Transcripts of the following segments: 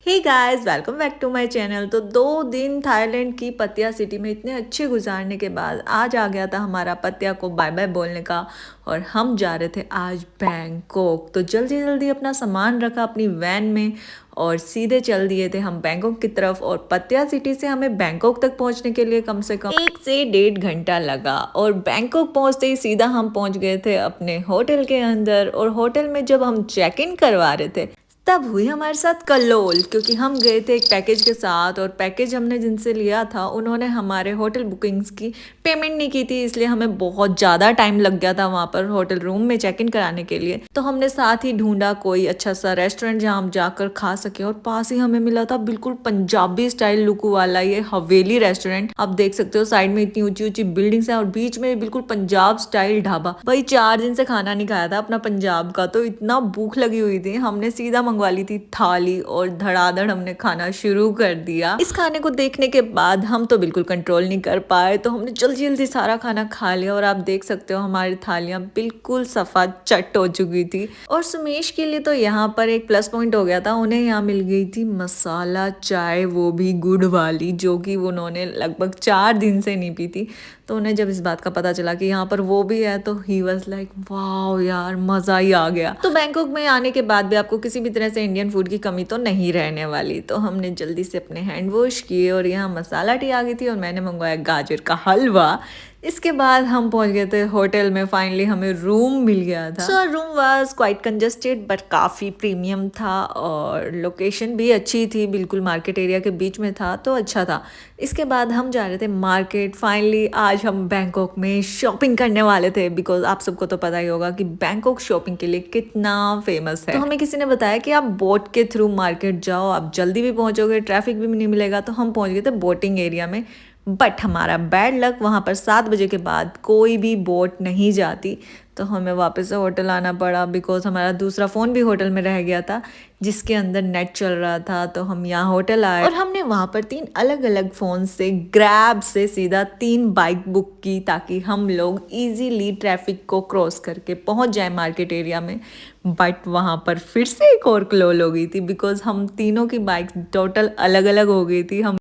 Hey guys, welcome back to my channel. तो 2 दिन Thailand की पतिया सिटी में इतने अच्छे गुजारने के बाद आज आ गया था हमारा पतिया को बाय बाय बोलने का। और हम जा रहे थे आज बैंकॉक। तो जल्दी जल्दी अपना सामान रखा अपनी वैन में और सीधे चल दिए थे हम बैंकॉक की तरफ। और पतिया सिटी से हमें बैंकॉक तक पहुंचने के लिए कम से कम 1 से 1.5 घंटा लगा। और बैंकॉक पहुंचते ही सीधा हम पहुंच गए थे अपने होटल के अंदर। और होटल में जब हम चेक इन करवा रहे थे तब हुई हमारे साथ कल्लोल, क्योंकि हम गए थे एक पैकेज के साथ और पैकेज हमने जिनसे लिया था उन्होंने हमारे होटल बुकिंग्स की पेमेंट नहीं की थी, इसलिए हमें बहुत ज़्यादा टाइम लग गया था वहाँ पर होटल रूम में चेक इन कराने के लिए। तो हमने साथ ही ढूंढा कोई अच्छा सा रेस्टोरेंट जहाँ हम जाकर खा सके और पास ही हमें मिला था बिल्कुल पंजाबी स्टाइल लुक वाला ये हवेली रेस्टोरेंट। आप देख सकते हो साइड में इतनी ऊंची ऊंची बिल्डिंग्स हैं और बीच में बिल्कुल पंजाब स्टाइल ढाबा। भाई 4 दिन से खाना नहीं खाया था अपना पंजाब का, तो इतना भूख लगी हुई थी हमने सीधा मंगवा ली थी थाली और धड़ाधड़ हमने खाना शुरू कर दिया। इस खाने को देखने के बाद हम तो बिल्कुल कंट्रोल नहीं कर पाए, तो हमने जल्दी जल्दी सारा खाना खा लिया। और आप देख सकते हो हमारी थालियां बिल्कुल सफा चट हो चुकी थी। और सुमेश के लिए तो यहाँ पर एक प्लस पॉइंट हो गया था, उन्हें यहाँ मिल गई थी मसाला चाय, वो भी गुड़ वाली, जो कि उन्होंने लगभग 4 दिन से नहीं पी थी। तो उन्हें जब इस बात का पता चला कि यहाँ पर वो भी है तो ही वॉज लाइक वाह यार, मज़ा ही आ गया। तो बैंकॉक में आने के बाद भी आपको किसी भी तरह से इंडियन फूड की कमी तो नहीं रहने वाली। तो हमने जल्दी से अपने हैंड वॉश किए और यहाँ मसाला टी आ गई थी और मैंने मंगवाया गाजर का हलवा। इसके बाद हम पहुंच गए थे होटल में। फाइनली हमें रूम मिल गया था। So room was quite congested but काफ़ी प्रीमियम था और लोकेशन भी अच्छी थी, बिल्कुल मार्केट एरिया के बीच में था, तो अच्छा था। इसके बाद हम जा रहे थे मार्केट। फाइनली आज हम बैंकॉक में शॉपिंग करने वाले थे, बिकॉज आप सबको तो पता ही होगा कि बैंकॉक शॉपिंग के लिए कितना फेमस है। तो हमें किसी ने बताया कि आप बोट के थ्रू मार्केट जाओ, आप जल्दी भी पहुंचोगे, ट्रैफिक भी नहीं मिलेगा। तो हम पहुंच गए थे बोटिंग एरिया में। बट हमारा बैड लक, वहाँ पर 7 बजे के बाद कोई भी बोट नहीं जाती। तो हमें वापस से होटल आना पड़ा, बिकॉज हमारा दूसरा फ़ोन भी होटल में रह गया था जिसके अंदर नेट चल रहा था। तो हम यहाँ होटल आए और हमने वहाँ पर 3 अलग अलग फ़ोन से ग्रैब से सीधा 3 बाइक बुक की, ताकि हम लोग इजीली ट्रैफिक को क्रॉस करके पहुँच जाए मार्केट एरिया में। बट वहाँ पर फिर से एक और क्लोल हो गई थी, बिकॉज हम तीनों की बाइक टोटल अलग अलग हो गई थी। हम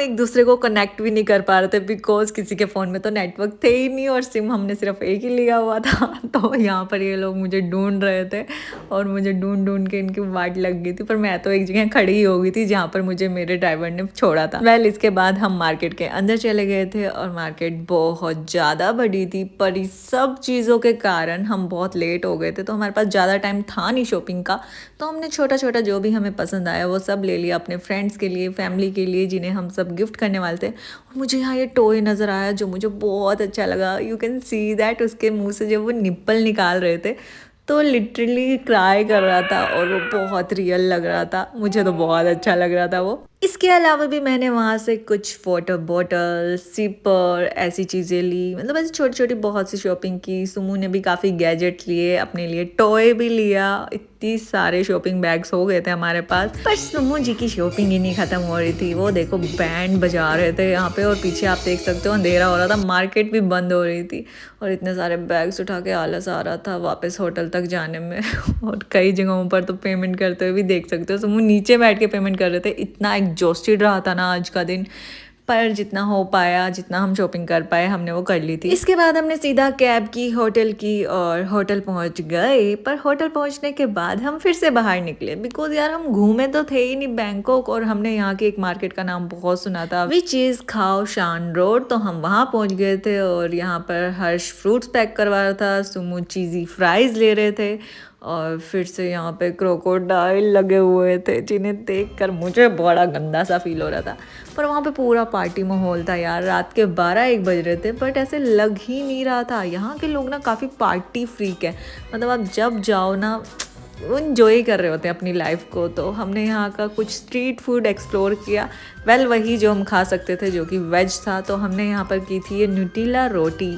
एक दूसरे को कनेक्ट भी नहीं कर पा रहे थे, बिकॉज किसी के फ़ोन में तो नेटवर्क थे ही नहीं और सिम हमने सिर्फ एक ही लिया हुआ था। तो यहाँ पर ये लोग मुझे ढूंढ रहे थे और मुझे ढूंढ ढूंढ के इनकी वाट लग गई थी। पर मैं तो एक जगह खड़ी ही हो गई थी जहाँ पर मुझे मेरे ड्राइवर ने छोड़ा था। इसके बाद हम मार्केट के अंदर चले गए थे और मार्केट बहुत ज़्यादा बड़ी थी, पर इस सब चीज़ों के कारण हम बहुत लेट हो गए थे। तो हमारे पास ज़्यादा टाइम था नहीं शॉपिंग का। तो हमने छोटा छोटा जो भी हमें पसंद आया वो सब ले लिया अपने फ्रेंड्स के लिए, फैमिली के लिए, जिन्हें हम सब गिफ्ट करने वाले थे। और मुझे यहाँ ये टॉय नज़र आया जो मुझे बहुत अच्छा लगा। यू कैन सी दैट उसके मुंह से जब वो निप्पल निकाल रहे थे तो लिटरली क्राई कर रहा था और वो बहुत रियल लग रहा था। मुझे तो बहुत अच्छा लग रहा था वो। इसके अलावा भी मैंने वहाँ से कुछ वाटर बॉटल, सिपर, ऐसी चीज़ें ली। मतलब ऐसी छोटी छोटी बहुत सी शॉपिंग की। सुमू ने भी काफ़ी गैजेट लिए, अपने लिए टॉय भी लिया। इतनी सारे शॉपिंग बैग्स हो गए थे हमारे पास। पर सुमू जी की शॉपिंग ही नहीं ख़त्म हो रही थी। वो देखो बैंड बजा रहे थे यहाँ पे और पीछे आप देख सकते हो अंधेरा हो रहा था, मार्केट भी बंद हो रही थी। और इतने सारे बैग्स उठा के आलस आ रहा था वापस होटल तक जाने में। और कई जगहों पर तो पेमेंट करते हुए भी देख सकते हो सुमू नीचे बैठ के पेमेंट कर रहे थे। इतना एग्जॉस्टेड रहा था ना आज का दिन। पर जितना हो पाया, जितना हम शॉपिंग कर पाए, हमने वो कर ली थी। इसके बाद हमने सीधा कैब की, होटल की और होटल पहुंच गए। पर होटल पहुंचने के बाद हम फिर से बाहर निकले, बिकॉज यार हम घूमे तो थे ही नहीं बैंकॉक। और हमने यहाँ की एक मार्केट का नाम बहुत सुना था, विच इज़ खाओ शान रोड। तो हम वहाँ पहुँच गए थे और यहाँ पर हर्ष फ्रूट्स पैक करवा रहा था, सुमू चीज़ी फ्राइज़ ले रहे थे। और फिर से यहाँ पे क्रोकोडाइल लगे हुए थे जिन्हें देखकर मुझे बड़ा गंदा सा फील हो रहा था। पर वहाँ पे पूरा पार्टी माहौल था यार। रात के 12-1 बज रहे थे बट ऐसे लग ही नहीं रहा था। यहाँ के लोग ना काफ़ी पार्टी फ्रीक है। मतलब आप जब जाओ ना इन्जॉय कर रहे होते हैं अपनी लाइफ को। तो हमने यहाँ का कुछ स्ट्रीट फूड एक्सप्लोर किया। वही जो हम खा सकते थे, जो कि वेज था। तो हमने यहाँ पर की थी ये न्यूटेला रोटी।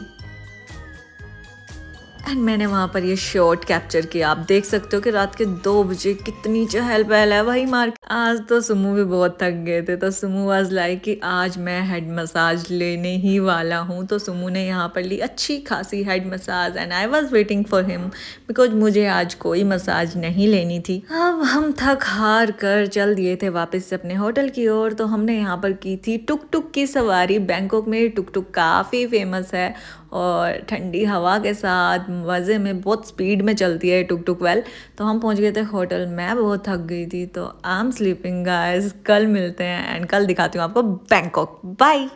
एंड मैंने वहाँ पर ये शॉट कैप्चर किया। आप देख सकते हो कि रात के 2 बजे कितनी चहल पहल है वही मार्केट। आज तो सुमू भी बहुत थक गए थे, तो सुमू वाज लाइक कि आज मैं हेड मसाज लेने ही वाला हूँ। तो सुमू ने यहाँ पर ली अच्छी खासी head massage and I was waiting for him because मुझे आज कोई मसाज नहीं लेनी थी। अब हम थक हार कर चल दिए थे वापस से अपने होटल की ओर। तो हमने यहाँ पर की थी टुक टुक की सवारी। बैंकॉक में टुक टुक काफ़ी फेमस है और ठंडी हवा के साथ मज़े में बहुत स्पीड में चलती है टुक टुक। वेल, तो हम पहुंच गए थे होटल। मैं बहुत थक गई थी, तो आई एम स्लीपिंग गाइस। कल मिलते हैं एंड कल दिखाती हूँ आपको बैंकॉक। बाय।